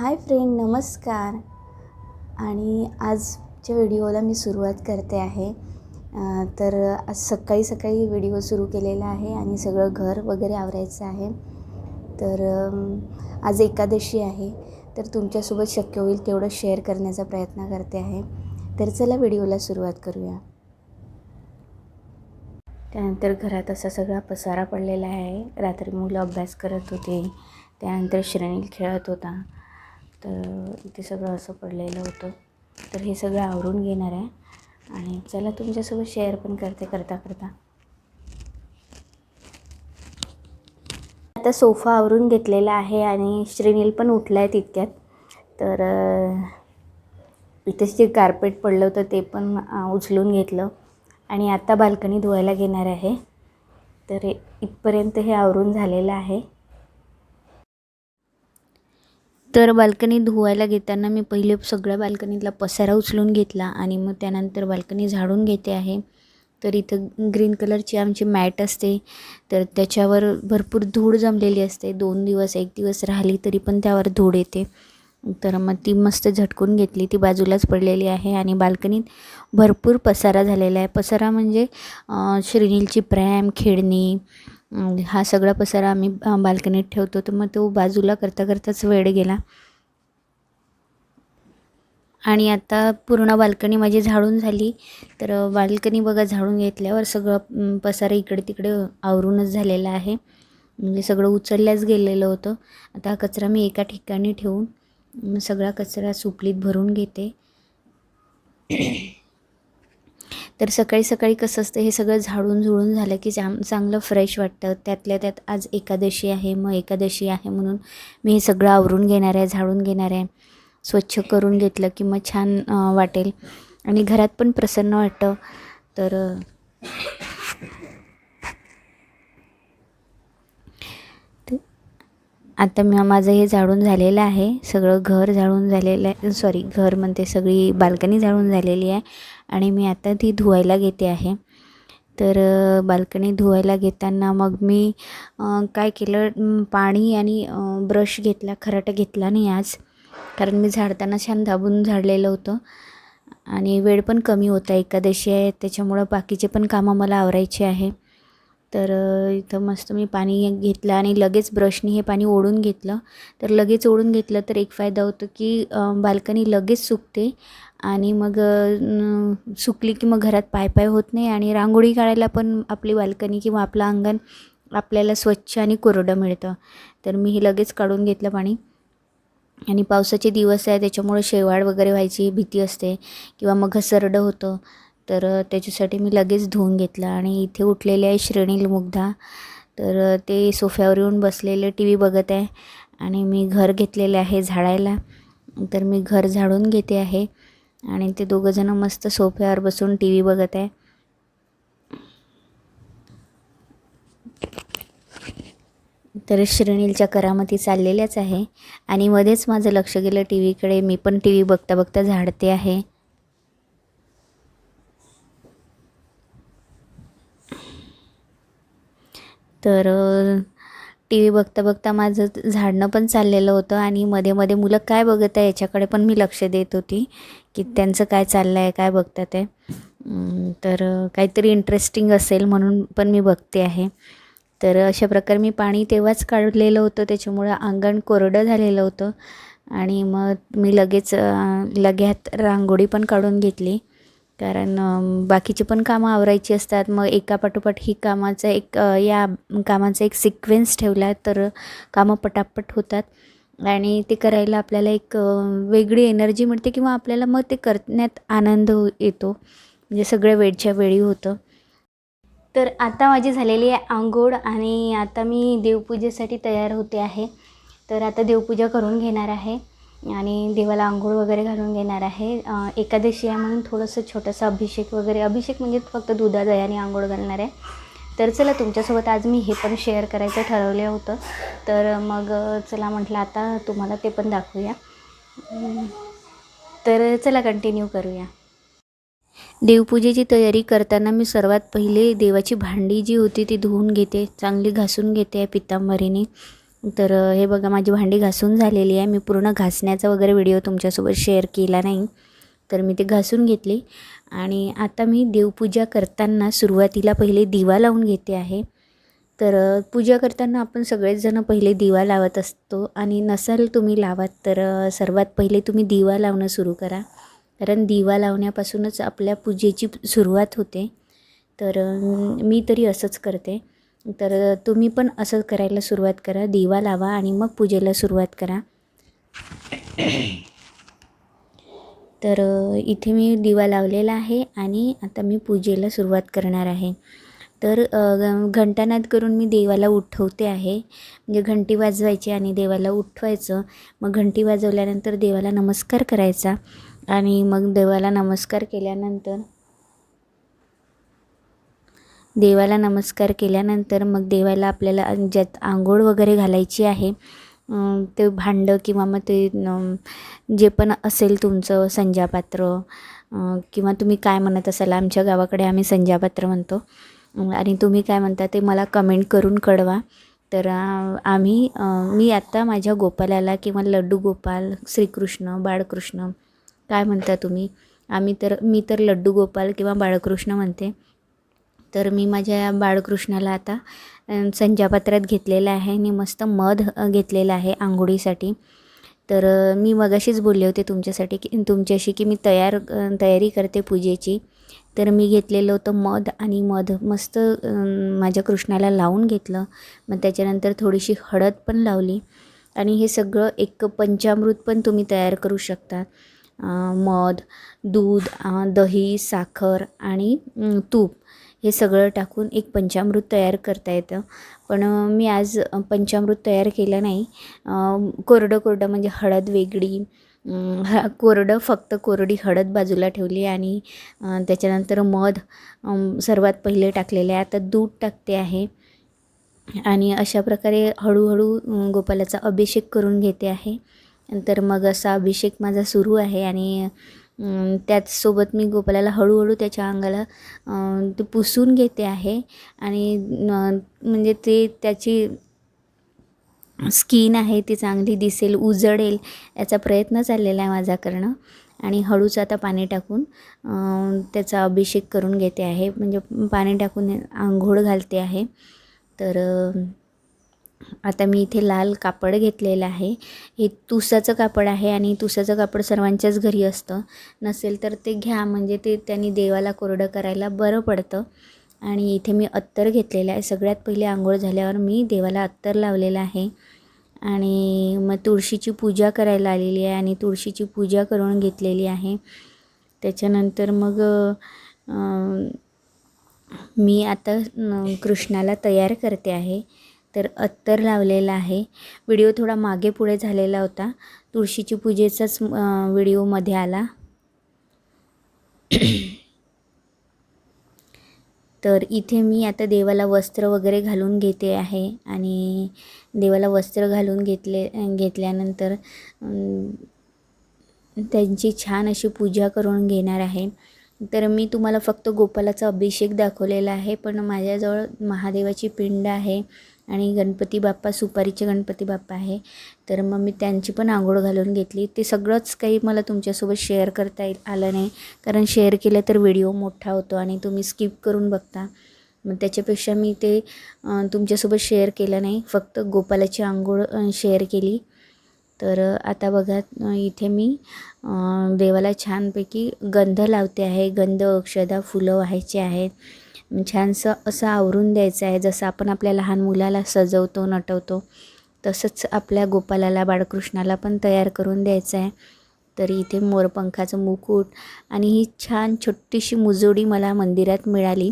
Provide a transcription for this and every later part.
Hi friend, नमस्कार. आणि आजच्या व्हिडिओला मी सुरुवात करते आहे. तर आज सकाळी सकाळी व्हिडिओ सुरू केलेला आहे आणि सगळं घर वगैरे आवरायचं आहे. तर आज एकादशी आहे, तर तुमच्यासोबत शक्य होईल तेवढं शेअर करण्याचा प्रयत्न करते आहे. तर चला व्हिडिओला सुरुवात करूया. त्यानंतर घरात असा सगळा पसारा पडलेला आहे. रात्री मुलं अभ्यास करत होते, त्यानंतर श्रेणील खेळत होता. तर इथे सगळं असं पडलेलं होतं. तर हे सगळं आवरून घेणार आहे आणि चला तुमच्यासोबत शेअर पण करते करता. आता सोफा आवरून घेतलेला आहे आणि श्रेणील पण उठला आहे तितक्यात. तर इथेच जे कार्पेट पडलं होतं ते पण उचलून घेतलं आणि आता बाल्कनी धुवायला घेणार आहे. तर इथपर्यंत हे आवरून झालेलं आहे. तर बाल्कनी धुवायला घेताना मी पहिले सगळ्या बाल्कनीतला पसारा उचलून घेतला आणि मग त्यानंतर बाल्कनी झाडून घेते आहे. तर इथं ग्रीन कलरची आमची मॅट असते, तर त्याच्यावर भरपूर धूळ जमलेली असते. 2 दिवस 1 दिवस राहिली तरी पण त्यावर धूळ येते. तर मग ती मस्त झटकून घेतली, ती बाजूलाच पडलेली आहे. आणि बाल्कनीत भरपूर पसारा झालेला आहे. पसारा म्हणजे श्रीनीलची प्रॅम, खेळणी, हा सगळा पसारा आम्ही बाल्कनीत ठेवतो. तर मग तो बाजूला करताच वेळ गेला. आणि आता पूर्ण बाल्कनी माझी झाडून झाली. तर बाल्कनी बघा, झाडून घेतल्यावर सगळं पसारा इकडे तिकडे आवरूनच झालेला आहे. म्हणजे सगळं उचलल्याच गेलेलं होतं. आता हा कचरा मी एका ठिकाणी ठेवून सगळा कचरा सुपलीत भरून घेते. तर सकाळी सकाळी कसं असतं, हे सगळं झाडून झुडून झालं की चांगलं फ्रेश वाटतं. त्यातल्या त्यात आज एकादशी आहे. मग एकादशी आहे म्हणून मी हे सगळं आवरून घेणार आहे, झाडून घेणार आहे. स्वच्छ करून घेतलं की मग छान वाटेल आणि घरात पण प्रसन्न वाटतं. तर आता माझं हे झाडून झालेलं आहे. सगळं घर झाडून झालेलं आहे. सॉरी, घर म्हणते, सगळी बाल्कनी झाडून झालेली आहे आणि मी आता ती धुवायला घेते आहे. तर बाल्कनी धुवायला घेताना मग मी काय केलं, पाणी आणि ब्रश घेतला. खराटा घेतला नाही आज, कारण मी झाडताना छान दाबून झाडलेलं होतं आणि वेळ पण कमी होता. एकादशी आहे त्याच्यामुळं बाकीचे पण कामं मला आवरायचे आहे. तर इथं मस्त मी पाणी घेतलं आणि लगेच ब्रशनी हे पाणी ओढून घेतलं. तर लगेच ओढून घेतलं तर एक फायदा होतो की बाल्कनी लगेच सुकते आणि मग सुकली की मग घरात पाय होत नाही आणि रांगोळी काढायला पण आपली बाल्कनी किंवा आपलं अंगण आपल्याला स्वच्छ आणि कोरडं मिळतं. तर मी हे लगेच काढून घेतलं पाणी. आणि पावसाचे दिवस आहे त्याच्यामुळे शेवाळ वगैरे व्हायची भीती असते किंवा मग घसरडं होतं. तर त्याच्यासाठी मी लगेच धुवून घेतलं. आणि इथे उठलेले आहे श्रेणील, मुग्धा. तर ते सोफ्यावर येऊन बसलेले टी व्ही बघत आहे आणि मी घर घेतलेले आहे झाडायला. तर मी घर झाडून घेते आहे आणि ते दोघंजणं मस्त सोफ्यावर बसून टी व्ही बघत आहे. तर श्रेणीलच्या करामती चाललेल्याच आहे आणि मध्येच माझं लक्ष गेलं टी व्हीकडे. मी पण टी व्ही बघता झाडते आहे. तर टी व्ही बघता माझं झाडणं पण चाललेलं होतं आणि मध्ये मुलं काय बघत आहे याच्याकडे पण मी लक्ष देत होती की त्यांचं काय चाललं आहे, काय बघतात आहे. तर काहीतरी इंटरेस्टिंग असेल म्हणून पण मी बघते आहे. तर अशा प्रकारे मी पाणी तेव्हाच काढलेलं होतं, त्याच्यामुळं अंगण कोरडं झालेलं होतं. आणि मग मी लगेच रांगोळी पण काढून घेतली, कारण बाकीची पण कामं आवरायची असतात. मग एकापाठोपाठ ही कामाचा या कामाचा एक सिक्वेन्स ठेवला तर कामं पटापट होतात आणि ते करायला आपल्याला एक वेगळी एनर्जी मिळते किंवा आपल्याला मग ते करण्यात आनंद येतो. म्हणजे सगळं वेळच्या वेळी होतं. तर आता माझी झालेली आहे अंघोळ आणि आता मी देवपूजेसाठी तयार होते आहे. तर आता देवपूजा करून घेणार आहे आणि देवाला अंघोळ वगैरे घालून घेणार आहे. एकादशी आहे म्हणून थोडंसं छोटंसं अभिषेक म्हणजे फक्त दुधा दह्याने अंघोळ घालणार आहे. तर चला तुमच्यासोबत आज मी हे पण शेअर करायचं ठरवलं होतं. तर मग चला म्हटलं आता तुम्हाला ते पण दाखवूया. तर चला कंटिन्यू करूया. देवपूजेची तयारी करताना मी सर्वात पहिले देवाची भांडी जी होती ती धुवून घेते, चांगली घासून घेते पितांबरीने. तर हे बघा माझी भांडी घासून झालेली आहे. मी पूर्ण घासण्याचा वगैरे व्हिडिओ तुमच्यासोबत शेअर केला नाही, तर मी ते घासून घेतली. आणि आता मी देवपूजा करताना सुरुवातीला पहिले दिवा लावून घेते आहे. तर पूजा करताना आपण सगळेच जण पहिले दिवा लावत असतो, आणि नसाल तुम्ही लावत तर सर्वात पहिले तुम्ही दिवा लावणं सुरू करा, कारण दिवा लावण्यापासूनच आपल्या पूजेची सुरुवात होते. तर मी तरी असंच करते. तर तुम्ही पण असं करायला सुरुवात करा, दिवा लावा आणि मग पूजेला सुरुवात करा. तर इथे मी दिवा लावलेला आहे आणि आता मी पूजेला सुरुवात करणार आहे. तर घंटानाद करून मी देवाला उठवते आहे, म्हणजे घंटी वाजवायची आणि देवाला उठवायचं. मग घंटी वाजवल्यानंतर देवाला नमस्कार करायचा, आणि मग देवाला नमस्कार केल्यानंतर मग देवाला आपल्याला ज्यात आंघोळ वगैरे घालायची आहे ते भांडं किंवा मग ते जे पण असेल तुमचं संजापात्र, किंवा तुम्ही काय म्हणत असाल, आमच्या गावाकडे आम्ही संजापात्र म्हणतो, आणि तुम्ही काय म्हणता ते मला कमेंट करून कळवा. तर मी आत्ता माझ्या गोपालाला किंवा लड्डू गोपाल, श्रीकृष्ण, बाळकृष्ण काय म्हणता तुम्ही, मी तर लड्डू गोपाल किंवा बाळकृष्ण म्हणते. तर मी माझ्या बाळकृष्णाला आता संजापात्रात घेतलेलं आहे आणि मस्त मध घेतलेला आहे आंघोळीसाठी. तर मी मगाशीच बोलले होते तुमच्याशी की मी तयारी करते पूजेची. तर मी घेतलेलं होतं मध, आणि मध मस्त माझ्या कृष्णाला लावून घेतलं. मग त्याच्यानंतर थोडीशी हळद पण लावली, आणि हे सगळं एक पंचामृत पण तुम्ही तयार करू शकता. मध, दूध, दही, साखर आणि तूप हे सगळं टाकून एक पंचामृत तयार करता येतं. पण मी आज पंचामृत तयार केलं नाही. कोरडं म्हणजे हळद वेगळी, फक्त कोरडी हळद बाजूला ठेवली, आणि त्याच्यानंतर मध सर्वात पहिले टाकलेले आहे. आता दूध टाकते आहे, आणि अशा प्रकारे हळूहळू गोपालाचा अभिषेक करून घेते आहे. नंतर मग असा अभिषेक माझा सुरू आहे, आणि त्याचसोबत मी गोपालाला हळूहळू त्याच्या अंगाला ते पुसून घेते आहे, आणि म्हणजे ते त्याची स्किन आहे ती चांगली दिसेल, उजळेल याचा प्रयत्न चाललेला आहे माझा करणं. आणि हळूच आता पाणी टाकून त्याचा अभिषेक करून घेते आहे, म्हणजे पाणी टाकून आंघोळ घालते आहे. तर आता मी इथे लाल कापड घेतलेलं आहे. हे तुसाचं कापड आहे, आणि तुसाचं कापड सर्वांच्याच घरी असतं. नसेल तर ते घ्या, म्हणजे ते त्यांनी देवाला कोरडं करायला बरं पडतं. आणि इथे मी अत्तर घेतलेलं आहे. सगळ्यात पहिले आंघोळ झाल्यावर मी देवाला अत्तर लावलेलं आहे, आणि मग तुळशीची पूजा करायला आलेली आहे, आणि तुळशीची पूजा करून घेतलेली आहे. त्याच्यानंतर मग मी आता कृष्णाला तयार करते आहे. तर अत्तर लावलेला आहे. व्हिडिओ थोडा मागे पुढे झालेला होता, तुळशीची पूजेचाच व्हिडिओमध्ये आला. तर इथे मी आता देवाला वस्त्र वगैरे घालून घेते आहे, आणि देवाला वस्त्र घालून घेतल्यानंतर त्यांची छान अशी पूजा करून घेणार आहे. तर मी तुम्हाला फक्त गोपालाचा अभिषेक दाखवलेला आहे, पण माझ्याजवळ महादेवाची पिंड आहे, आणि गणपती बाप्पा, सुपारीचे गणपती बाप्पा आहे. तर मग मी त्यांची पण आंघोळ घालून घेतली. ते सगळंच काही मला तुमच्यासोबत शेअर करता आलं नाही, कारण शेअर केलं तर व्हिडिओ मोठा होतो आणि तुम्ही स्किप करून बघता. मग त्याच्यापेक्षा मी ते तुमच्यासोबत शेअर केलं नाही, फक्त गोपालाची आंघोळ शेअर केली. तर आता बघा इथे मी देवाला छानपैकी गंध लावते आहे. गंध, अक्षदा, फुलं व्हायचे आहेत. छानसं असं आवरून द्यायचं आहे. जसं आपण आपल्या लहान मुलाला सजवतो, नटवतो, तसंच आपल्या गोपालाला, बाळकृष्णाला पण तयार करून द्यायचं आहे. तर इथे मोरपंखाचं मुकुट आणि ही छान छोटीशी मुजोडी मला मंदिरात मिळाली,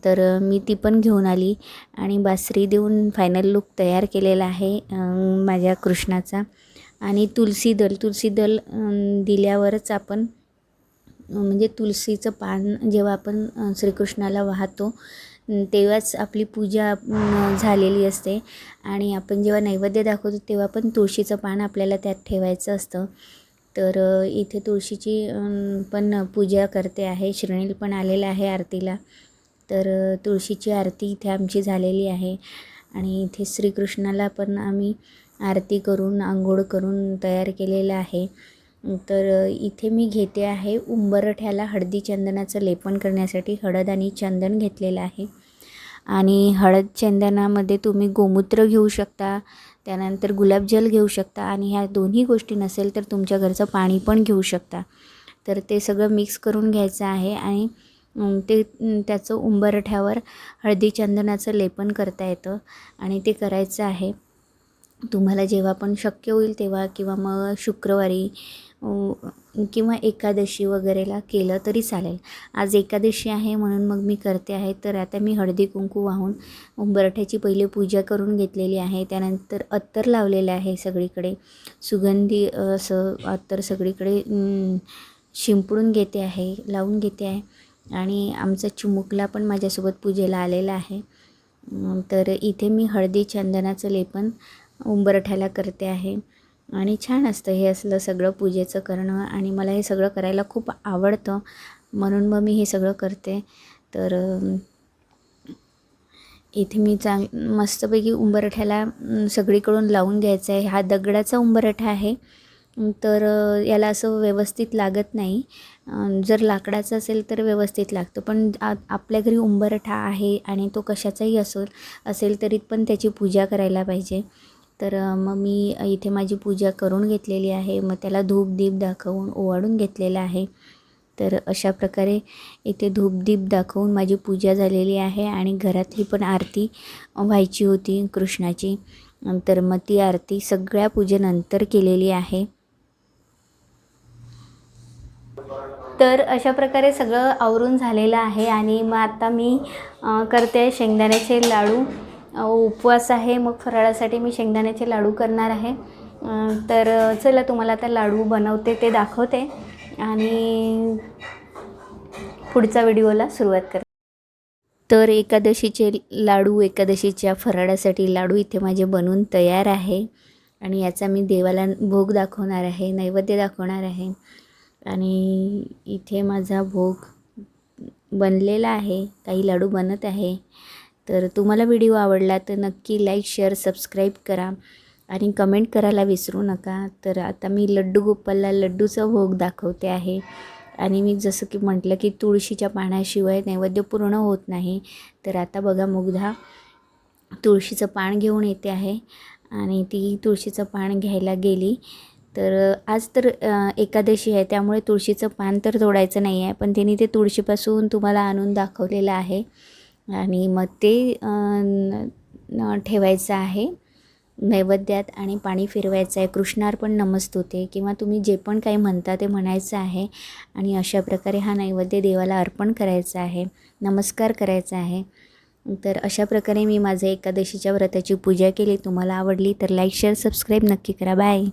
तर मी ती पण घेऊन आली, आणि बासरी देऊन फायनल लुक तयार केलेला आहे माझ्या कृष्णाचा. आणि तुलसी दल दिल्यावरच आपण, म्हणजे तुलसीचं पान जेव्हा आपण श्रीकृष्णाला वाहतो तेव्हाच आपली पूजा झालेली असते, आणि आपण जेव्हा नैवेद्य दाखवतो तेव्हा पण तुळशीचं पान आपल्याला त्यात ठेवायचं असतं. तर इथे तुळशीची पण पूजा करते आहे. श्रीनील पण आलेला आहे आरतीला. तर तुळशीची आरती इथे आमची झालेली आहे, आणि इथे श्रीकृष्णाला पण आम्ही आरती करून आंघोळ करून तयार केलेलं आहे. तर इथे मी घेते आहे उंबरठ्याला हळदी चंदनाचं लेपन करण्यासाठी हळद आणि चंदन घेतलेलं आहे. आणि हळद चंदनामध्ये तुम्ही गोमूत्र घेऊ शकता, त्यानंतर गुलाबजल घेऊ शकता आणि ह्या दोन्ही गोष्टी नसेल तर तुमच्या घरचं पाणी पण घेऊ शकता. तर ते सगळं मिक्स करून घ्यायचं आहे आणि त्याचं उंबरठ्यावर हळदी चंदनाचं लेपन करता येतं आणि ते करायचं आहे. तुम्हाला जेव्हा पण शक्य होईल तेव्हा किंवा मग शुक्रवारी किंवा एकादशी वगैरेला केलं तरी चालेल. आज एकादशी आहे म्हणून मग मी करते आहे. तर आता मी हळदी कुंकू वाहून उंबरठ्याची पहिले पूजा करून घेतलेली आहे. त्यानंतर अत्तर लावलेलं आहे सगळीकडे, सुगंधी असं अत्तर सगळीकडे शिंपडून घेते आहे, लावून घेते आहे. आणि आमचा चिमुकला पण माझ्यासोबत पूजेला आलेला आहे. तर इथे मी हळदी चंदनाचं लेपन उंबरठ्याला करते आहे आणि छान असतं हे असलं सगळं पूजेचं करणं आणि मला हे सगळं करायला खूप आवडतं म्हणून मग मी हे सगळं करते. तर इथे मी मस्तपैकी उंबरठ्याला सगळीकडून लावून घ्यायचं आहे. हा दगडाचा उंबरठा आहे, तर याला असं व्यवस्थित लागत नाही. जर लाकडाचं असेल तर व्यवस्थित लागतं, पण आपल्या घरी उंबरठा आहे आणि तो कशाचाही असेल तरी पण त्याची पूजा करायला पाहिजे. तर मग मी इथे माझी पूजा करून घेतलेली आहे. मग त्याला धूप दीप दाखवून ओवाळून घेतलेलं आहे. तर अशा प्रकारे इथे धूप दीप दाखवून माझी पूजा झालेली आहे आणि घरातली पण आरती व्हायची होती कृष्णाची. तर मग ती आरती सगळ्या पूजेनंतर केलेली आहे. तर अशा प्रकारे सगळं आवरून झालेलं आहे आणि मग आता मी करते शेंगदाण्याचे लाडू. उपवास आहे, मग फराळासाठी मी शेंगदाण्याचे लाडू करणार आहे. तर चला तुम्हाला आता लाडू बनवते ते दाखवते आणि पुढच्या व्हिडिओला सुरुवात करते. तर एकादशीचे लाडू, एकादशीच्या फराळासाठी लाडू इथे माझे बनवून तयार आहे आणि याचा मी देवाला भोग दाखवणार आहे, नैवेद्य दाखवणार आहे. आणि इथे माझा भोग बनलेला आहे, काही लाडू बनत आहे. तर तुम्हाला व्हिडिओ आवडला तर नक्की लाईक शेअर सबस्क्राईब करा आणि कमेंट करायला विसरू नका. तर आता मी लड्डू गोपालला लड्डूचा भोग दाखवते आहे आणि मी जसं की म्हटलं की तुळशीच्या पानाशिवाय नैवेद्य पूर्ण होत नाही. तर आता बघा मुग्धा तुळशीचं पान घेऊन येते आहे आणि ती तुळशीचं पान घ्यायला गेली. तर आज तर एकादशी आहे त्यामुळे तुळशीचं पान तर तोडायचं नाही आहे, पण तिने ते तुळशीपासून तुम्हाला आणून दाखवलेलं आहे आणि मग ते ठेवायचं आहे नैवेद्यात आणि पाणी फिरवायचं आहे. कृष्णार्पण नमस्तुते किंवा तुम्ही जे पण काही म्हणता ते म्हणायचं आहे आणि अशा प्रकारे हा नैवेद्य देवाला अर्पण करायचा आहे, नमस्कार करायचा आहे. तर अशा प्रकारे मी माझं एकादशीच्या व्रताची पूजा केली. तुम्हाला आवडली तर लाईक शेअर सबस्क्राईब नक्की करा. बाय.